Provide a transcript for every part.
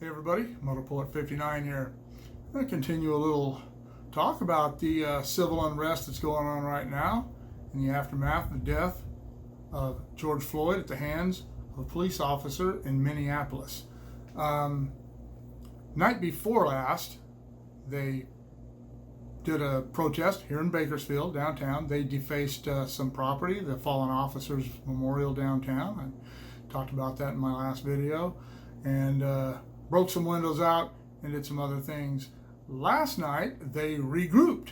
Hey everybody, Motor Poet 59 here. I'm going to continue a little talk about the civil unrest that's going on right now in the aftermath of the death of George Floyd at the hands of a police officer in Minneapolis. Night before last, they did a protest here in Bakersfield, downtown. They defaced some property, the fallen officer's memorial downtown. I talked about that in my last video. And broke some windows out and did some other things. Last night they regrouped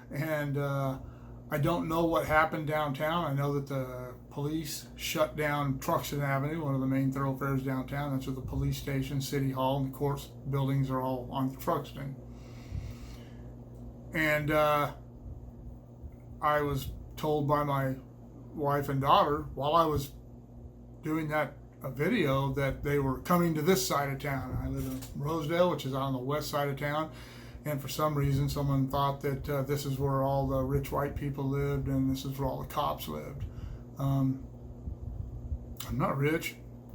and I don't know what happened downtown. I know that the police shut down Truxton Avenue, one of the main thoroughfares downtown. That's where the police station, city hall, and the courts buildings are all on Truxton. And I was told by my wife and daughter while I was doing a video that they were coming to this side of town. I live in Rosedale, which is on the west side of town, and for some reason someone thought that this is where all the rich white people lived and this is where all the cops lived. I'm not rich,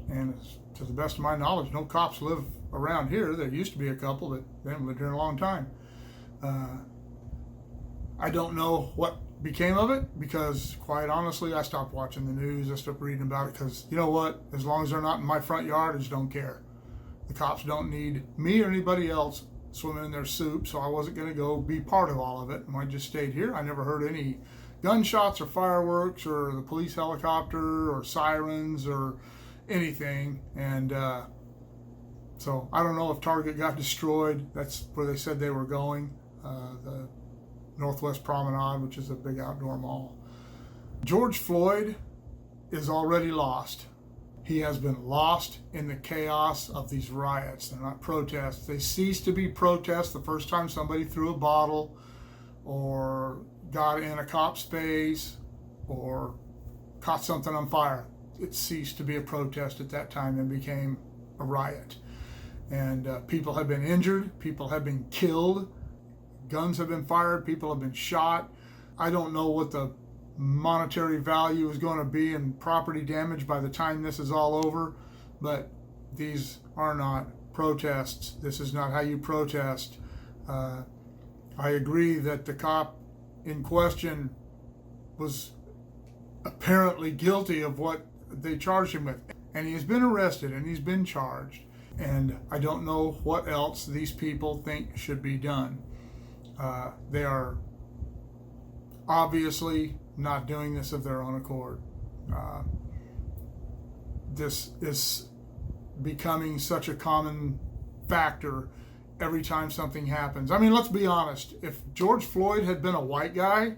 and to the best of my knowledge, no cops live around here. There used to be a couple, but they haven't lived here in a long time. I don't know what became of it because, quite honestly, I stopped watching the news. I stopped reading about it because, you know what, as long as they're not in my front yard, I just don't care. The cops don't need me or anybody else swimming in their soup, so I wasn't going to go be part of all of it. And I just stayed here. I never heard any gunshots or fireworks or the police helicopter or sirens or anything. And so I don't know if Target got destroyed. That's where they said they were going. The Northwest Promenade, which is a big outdoor mall. George Floyd is already lost. He has been lost in the chaos of these riots. They're not protests. They ceased to be protests the first time somebody threw a bottle or got in a cop's face or caught something on fire. It ceased to be a protest at that time and became a riot. And people have been injured, people have been killed, guns have been fired, people have been shot. I don't know what the monetary value is going to be in property damage by the time this is all over, but these are not protests. This is not how you protest. I agree that the cop in question was apparently guilty of what they charged him with, and he has been arrested and he's been charged, and I don't know what else these people think should be done. They are obviously not doing this of their own accord. This is becoming such a common factor every time something happens. I mean, let's be honest. If George Floyd had been a white guy,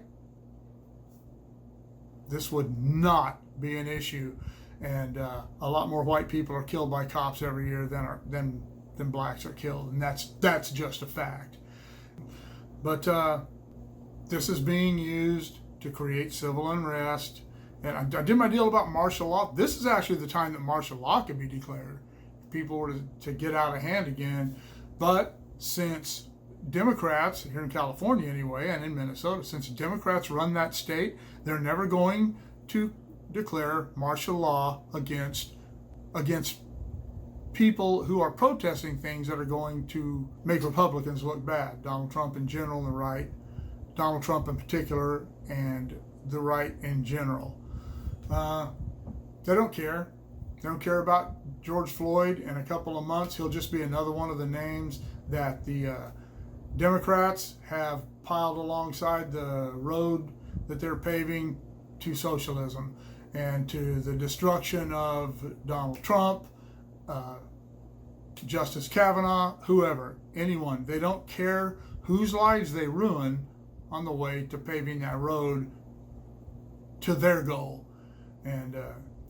this would not be an issue. And a lot more white people are killed by cops every year than blacks are killed. And that's just a fact. But this is being used to create civil unrest. And I did my deal about martial law. This is actually the time that martial law could be declared if people were to get out of hand again. But since Democrats, here in California anyway, and in Minnesota, since Democrats run that state, they're never going to declare martial law against people who are protesting things that are going to make Republicans look bad. Donald Trump in general and the right, Donald Trump in particular, and the right in general. They don't care. They don't care about George Floyd. In a couple of months, he'll just be another one of the names that the Democrats have piled alongside the road that they're paving to socialism and to the destruction of Donald Trump, Justice Kavanaugh, whoever, anyone. They don't care whose lives they ruin on the way to paving that road to their goal. And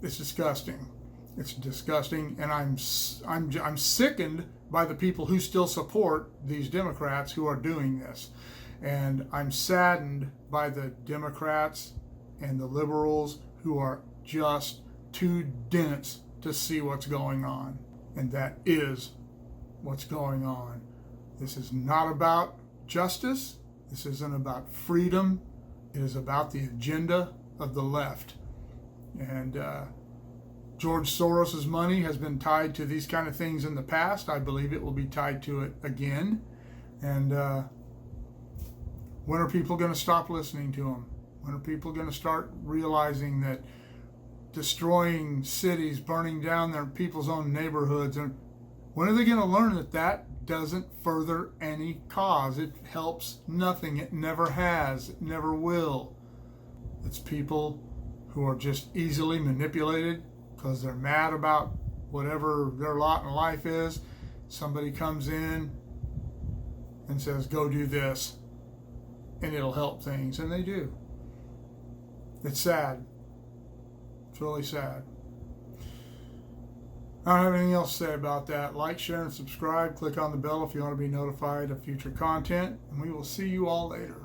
it's disgusting. It's disgusting, and I'm sickened by the people who still support these Democrats who are doing this. And I'm saddened by the Democrats and the liberals who are just too dense to see what's going on. And that is what's going on. This is not about justice. This isn't about freedom. It is about the agenda of the left. And George Soros's money has been tied to these kind of things in the past. I believe it will be tied to it again. And when are people going to stop listening to him? When are people going to start realizing that destroying cities, burning down their people's own neighborhoods, and when are they going to learn that that doesn't further any cause? It helps nothing. It never has. It never will. It's people who are just easily manipulated because they're mad about whatever their lot in life is. Somebody comes in and says, go do this, and it'll help things, and they do. It's sad. It's really sad. I don't have anything else to say about that. Like, share, and subscribe. Click on the bell if you want to be notified of future content, and we will see you all later.